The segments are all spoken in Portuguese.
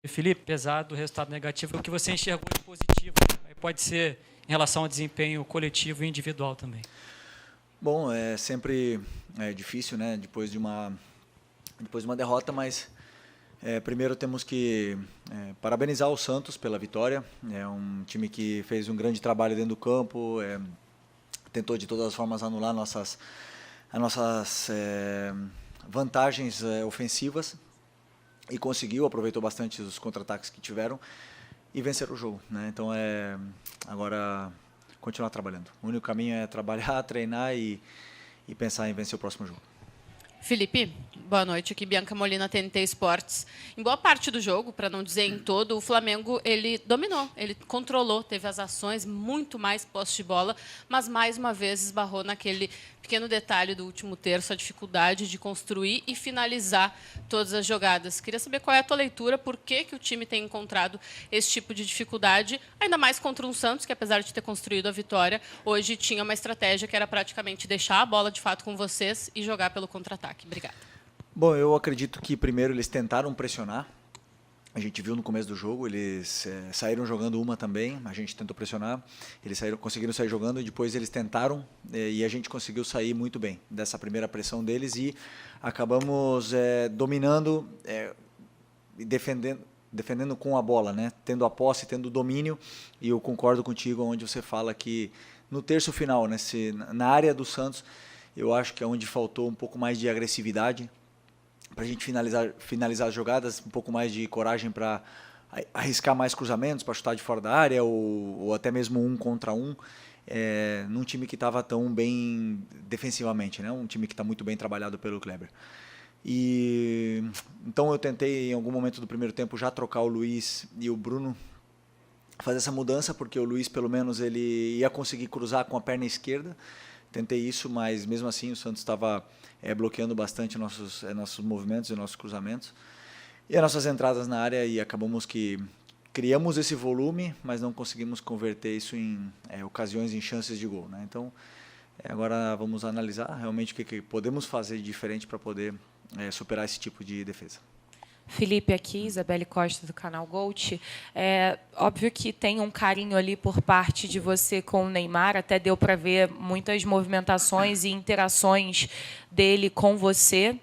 Felipe, apesar do resultado negativo, o que você enxergou de positivo? Pode ser em relação ao desempenho coletivo e individual também. Bom, é sempre difícil, né? Depois de uma derrota, mas primeiro temos que parabenizar o Santos pela vitória. É um time que fez um grande trabalho dentro do campo, tentou de todas as formas anular as nossas vantagens ofensivas e conseguiu, aproveitou bastante os contra-ataques que tiveram e vencer o jogo, né? Então agora continuar trabalhando. O único caminho é trabalhar, treinar e pensar em vencer o próximo jogo. Felipe, boa noite. Aqui Bianca Molina, TNT Esportes. Em boa parte do jogo, para não dizer em todo, o Flamengo ele dominou, ele controlou, teve as ações, muito mais posse de bola, mas mais uma vez esbarrou naquele pequeno detalhe do último terço, a dificuldade de construir e finalizar todas as jogadas. Queria saber qual é a tua leitura, por que o time tem encontrado esse tipo de dificuldade, ainda mais contra um Santos, que apesar de ter construído a vitória, hoje tinha uma estratégia que era praticamente deixar a bola de fato com vocês e jogar pelo contra-ataque. Obrigada. Bom, eu acredito que primeiro eles tentaram pressionar. A gente viu no começo do jogo, eles saíram jogando uma também, a gente tentou pressionar, eles conseguiram sair jogando e depois eles tentaram e a gente conseguiu sair muito bem dessa primeira pressão deles e acabamos dominando e defendendo com a bola, né? Tendo a posse, tendo o domínio, e eu concordo contigo onde você fala que no terço final, né, na área do Santos, eu acho que é onde faltou um pouco mais de agressividade, para a gente finalizar as jogadas, um pouco mais de coragem para arriscar mais cruzamentos, para chutar de fora da área, ou até mesmo 1 contra 1, num time que estava tão bem defensivamente, né? Um time que está muito bem trabalhado pelo Kleber. Então eu tentei, em algum momento do primeiro tempo, já trocar o Luiz e o Bruno, fazer essa mudança, porque o Luiz, pelo menos, ele ia conseguir cruzar com a perna esquerda. Tentei isso, mas mesmo assim o Santos estava bloqueando bastante nossos movimentos e nossos cruzamentos. E as nossas entradas na área, e acabamos que criamos esse volume, mas não conseguimos converter isso em ocasiões, em chances de gol, né? Então, agora vamos analisar realmente o que podemos fazer de diferente para poder superar esse tipo de defesa. Felipe, aqui, Isabelle Costa, do canal Gold. É óbvio que tem um carinho ali por parte de você com o Neymar, até deu para ver muitas movimentações e interações dele com você.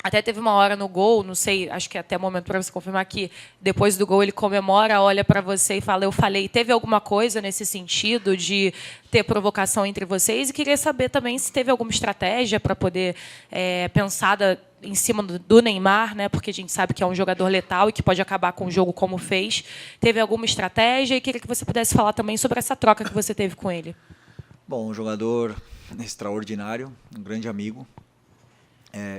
Até teve uma hora no gol, não sei, acho que até o momento para você confirmar que depois do gol ele comemora, olha para você e fala, eu falei. Teve alguma coisa nesse sentido de ter provocação entre vocês? E queria saber também se teve alguma estratégia para poder pensada em cima do Neymar, né? Porque a gente sabe que é um jogador letal e que pode acabar com o jogo como fez. Teve alguma estratégia? E queria que você pudesse falar também sobre essa troca que você teve com ele. Bom, um jogador extraordinário, um grande amigo,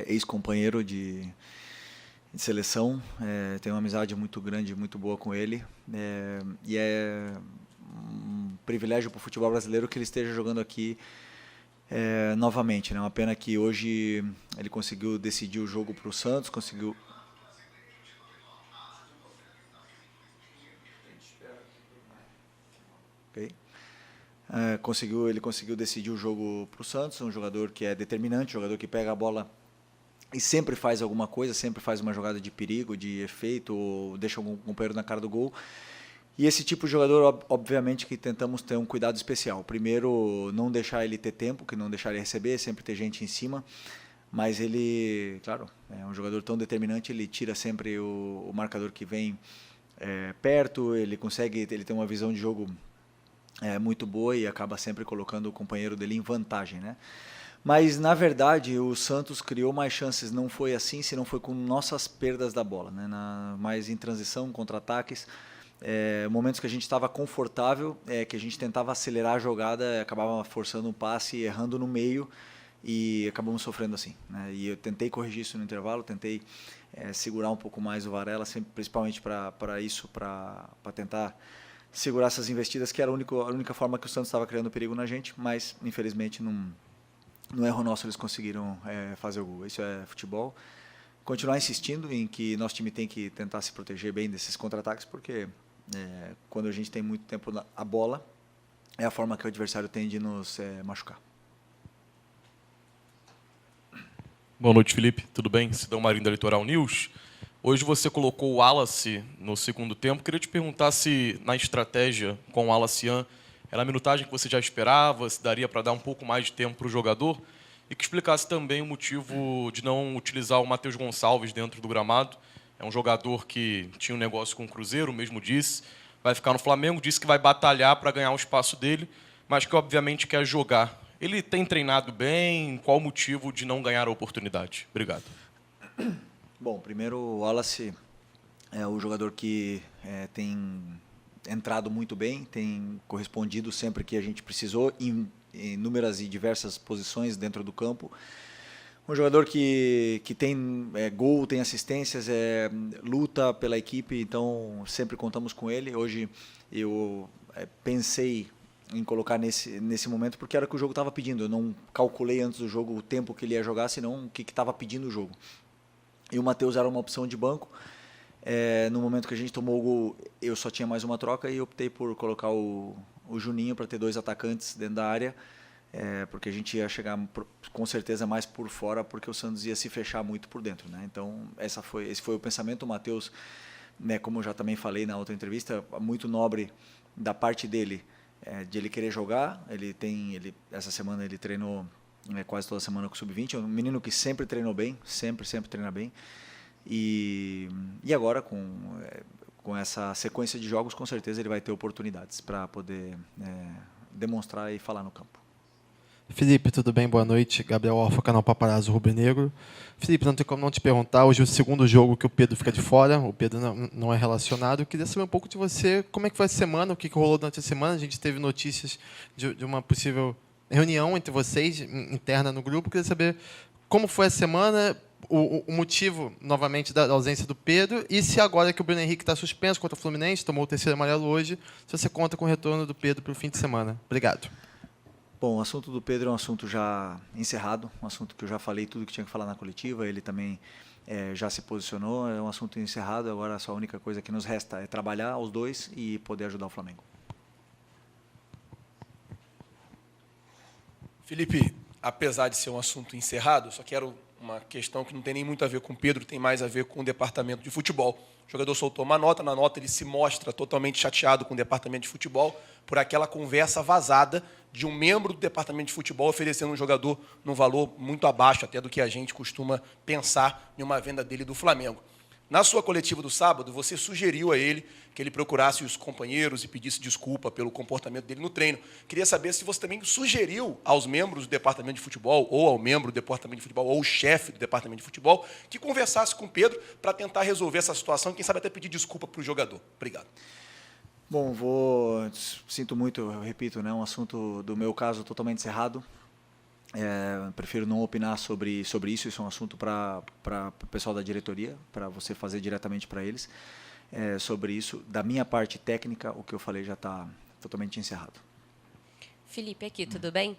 ex-companheiro de seleção, tenho uma amizade muito grande, muito boa com ele, e é um privilégio para o futebol brasileiro que ele esteja jogando aqui novamente, né? Uma pena que hoje ele conseguiu decidir o jogo para o Santos, conseguiu... Okay. Ele conseguiu decidir o jogo para o Santos, um jogador que é determinante, um jogador que pega a bola e sempre faz alguma coisa, sempre faz uma jogada de perigo, de efeito, ou deixa algum companheiro na cara do gol. E esse tipo de jogador, obviamente, que tentamos ter um cuidado especial. Primeiro, não deixar ele ter tempo, que não deixar ele receber, sempre ter gente em cima. Mas ele, claro, é um jogador tão determinante, ele tira sempre o marcador que vem perto, ele tem uma visão de jogo muito boa e acaba sempre colocando o companheiro dele em vantagem, né? Mas, na verdade, o Santos criou mais chances, não foi assim, se não foi com nossas perdas da bola, né? Mais em transição, contra-ataques, momentos que a gente estava confortável, que a gente tentava acelerar a jogada, acabava forçando um passe, errando no meio e acabamos sofrendo assim, né? E eu tentei corrigir isso no intervalo, tentei segurar um pouco mais o Varela, principalmente para tentar segurar essas investidas, que era a única forma que o Santos estava criando perigo na gente, mas infelizmente no erro nosso eles conseguiram fazer o gol. Isso é futebol. Continuar insistindo em que nosso time tem que tentar se proteger bem desses contra-ataques, porque quando a gente tem muito tempo a bola, é a forma que o adversário tem de nos machucar. Boa noite, Felipe. Tudo bem? Sidão Marinho da Litoral News. Hoje você colocou o Wallace no segundo tempo. Queria te perguntar se, na estratégia com o Wallace era a minutagem que você já esperava, se daria para dar um pouco mais de tempo para o jogador, e que explicasse também o motivo de não utilizar o Matheus Gonçalves dentro do gramado. É um jogador que tinha um negócio com o Cruzeiro, mesmo disse, vai ficar no Flamengo, disse que vai batalhar para ganhar o espaço dele, mas que obviamente quer jogar. Ele tem treinado bem? Qual o motivo de não ganhar a oportunidade? Obrigado. Bom, primeiro o Wallace é o jogador que tem entrado muito bem, tem correspondido sempre que a gente precisou em inúmeras e diversas posições dentro do campo. Um jogador que tem gol, tem assistências, luta pela equipe, então sempre contamos com ele. Hoje eu pensei em colocar nesse momento porque era o que o jogo estava pedindo. Eu não calculei antes do jogo o tempo que ele ia jogar, senão o que estava pedindo o jogo. E o Matheus era uma opção de banco. No momento que a gente tomou o gol, eu só tinha mais uma troca e optei por colocar o Juninho para ter 2 atacantes dentro da área, porque a gente ia chegar com certeza mais por fora, porque o Santos ia se fechar muito por dentro, né? Então esse foi o pensamento. O Matheus, né, como eu já também falei na outra entrevista, muito nobre da parte dele, de ele querer jogar. Essa semana ele treinou quase toda semana com o Sub-20, é um menino que sempre treinou bem, sempre treina bem, e agora com essa sequência de jogos, com certeza ele vai ter oportunidades para poder demonstrar e falar no campo. Felipe, tudo bem? Boa noite. Gabriel Orfa, canal Paparazzo Rubro Negro. Felipe, não tem como não te perguntar, hoje é o segundo jogo que o Pedro fica de fora, o Pedro não é relacionado. Eu queria saber um pouco de você, como é que foi a semana, o que rolou durante a semana. A gente teve notícias de uma possível reunião entre vocês, interna no grupo. Eu queria saber como foi a semana, o motivo, novamente, da ausência do Pedro, e se agora que o Bruno Henrique está suspenso contra o Fluminense, tomou o 3º amarelo hoje, se você conta com o retorno do Pedro para o fim de semana. Obrigado. Bom, o assunto do Pedro é um assunto já encerrado, um assunto que eu já falei tudo que tinha que falar na coletiva, ele também já se posicionou, é um assunto encerrado, agora só a única coisa que nos resta é trabalhar os dois e poder ajudar o Flamengo. Felipe, apesar de ser um assunto encerrado, só quero uma questão que não tem nem muito a ver com o Pedro, tem mais a ver com o departamento de futebol. O jogador soltou uma nota, na nota ele se mostra totalmente chateado com o departamento de futebol por aquela conversa vazada de um membro do departamento de futebol oferecendo um jogador num valor muito abaixo até do que a gente costuma pensar em uma venda dele do Flamengo. Na sua coletiva do sábado, você sugeriu a ele que ele procurasse os companheiros e pedisse desculpa pelo comportamento dele no treino. Queria saber se você também sugeriu aos membros do departamento de futebol, ou ao membro do departamento de futebol, ou o chefe do departamento de futebol, que conversasse com o Pedro para tentar resolver essa situação e, quem sabe, até pedir desculpa para o jogador. Obrigado. Bom, sinto muito, eu repito, né, um assunto do meu caso totalmente encerrado. Prefiro não opinar sobre isso é um assunto para o pessoal da diretoria, para você fazer diretamente para eles. Sobre isso, da minha parte técnica, o que eu falei já está totalmente encerrado. Felipe, aqui, tudo bem?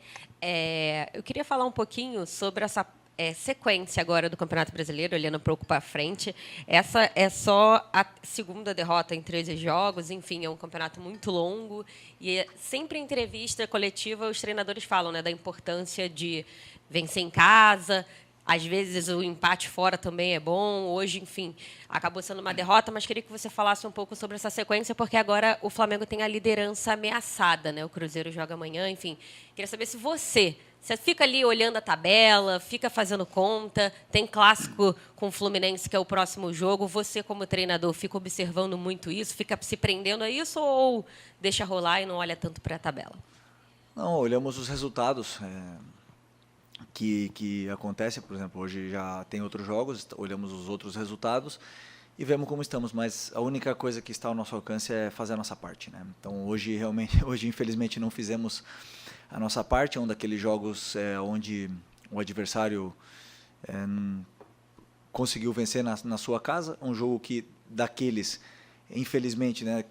Eu queria falar um pouquinho sobre essa sequência agora do Campeonato Brasileiro, olhando um pouco para frente. Essa é só a segunda derrota em 13 jogos, enfim, é um campeonato muito longo. E sempre em entrevista coletiva, os treinadores falam, né, da importância de vencer em casa. Às vezes o empate fora também é bom. Hoje, enfim, acabou sendo uma derrota, mas queria que você falasse um pouco sobre essa sequência, porque agora o Flamengo tem a liderança ameaçada, né? O Cruzeiro joga amanhã, enfim. Queria saber se você fica ali olhando a tabela, fica fazendo conta, tem clássico com o Fluminense, que é o próximo jogo. Você, como treinador, fica observando muito isso, fica se prendendo a isso ou deixa rolar e não olha tanto para a tabela? Não, olhamos os resultados que acontecem. Por exemplo, hoje já tem outros jogos, olhamos os outros resultados e vemos como estamos, mas a única coisa que está ao nosso alcance é fazer a nossa parte, né? Então hoje infelizmente não fizemos a nossa parte. É um daqueles jogos onde o adversário conseguiu vencer na sua casa, um jogo que daqueles, infelizmente, né,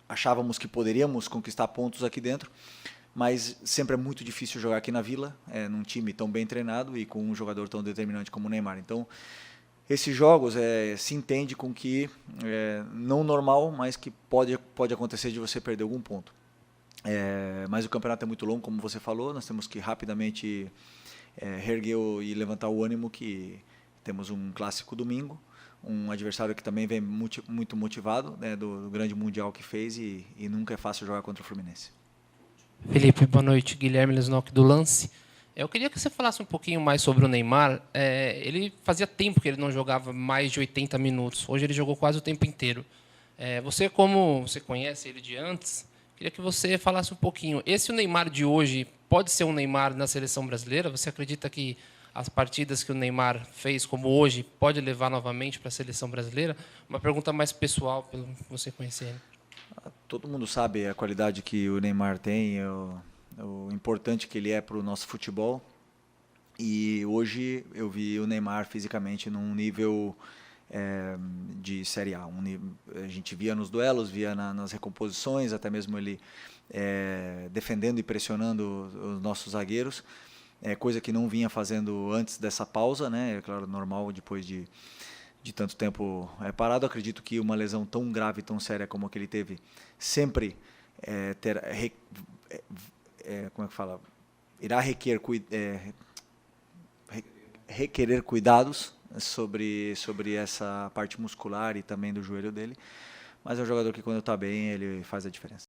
achávamos que poderíamos conquistar pontos aqui dentro, mas sempre é muito difícil jogar aqui na Vila, num time tão bem treinado e com um jogador tão determinante como o Neymar. Então, esses jogos se entende com que não normal, mas que pode acontecer de você perder algum ponto. Mas o campeonato é muito longo, como você falou, nós temos que rapidamente reerguer e levantar o ânimo, que temos um clássico domingo, um adversário que também vem muito motivado, né, do grande Mundial que fez e nunca é fácil jogar contra o Fluminense. Felipe, boa noite. Guilherme Lesnock do Lance. Eu queria que você falasse um pouquinho mais sobre o Neymar. Ele fazia tempo que ele não jogava mais de 80 minutos. Hoje ele jogou quase o tempo inteiro. Você, como você conhece ele de antes, queria que você falasse um pouquinho. Esse o Neymar de hoje pode ser um Neymar na seleção brasileira? Você acredita que as partidas que o Neymar fez, como hoje, pode levar novamente para a seleção brasileira? Uma pergunta mais pessoal, pelo que você conhecer ele. Todo mundo sabe a qualidade que o Neymar tem, o importante que ele é para o nosso futebol. E hoje eu vi o Neymar fisicamente num nível de Série A. A gente via nos duelos, via nas recomposições, até mesmo ele defendendo e pressionando os nossos zagueiros. Coisa que não vinha fazendo antes dessa pausa, né? É claro, normal depois de tanto tempo parado. Acredito que uma lesão tão grave, tão séria como a que ele teve, sempre como é que fala? Irá requerer cuidados sobre essa parte muscular e também do joelho dele. Mas é um jogador que, quando está bem, ele faz a diferença.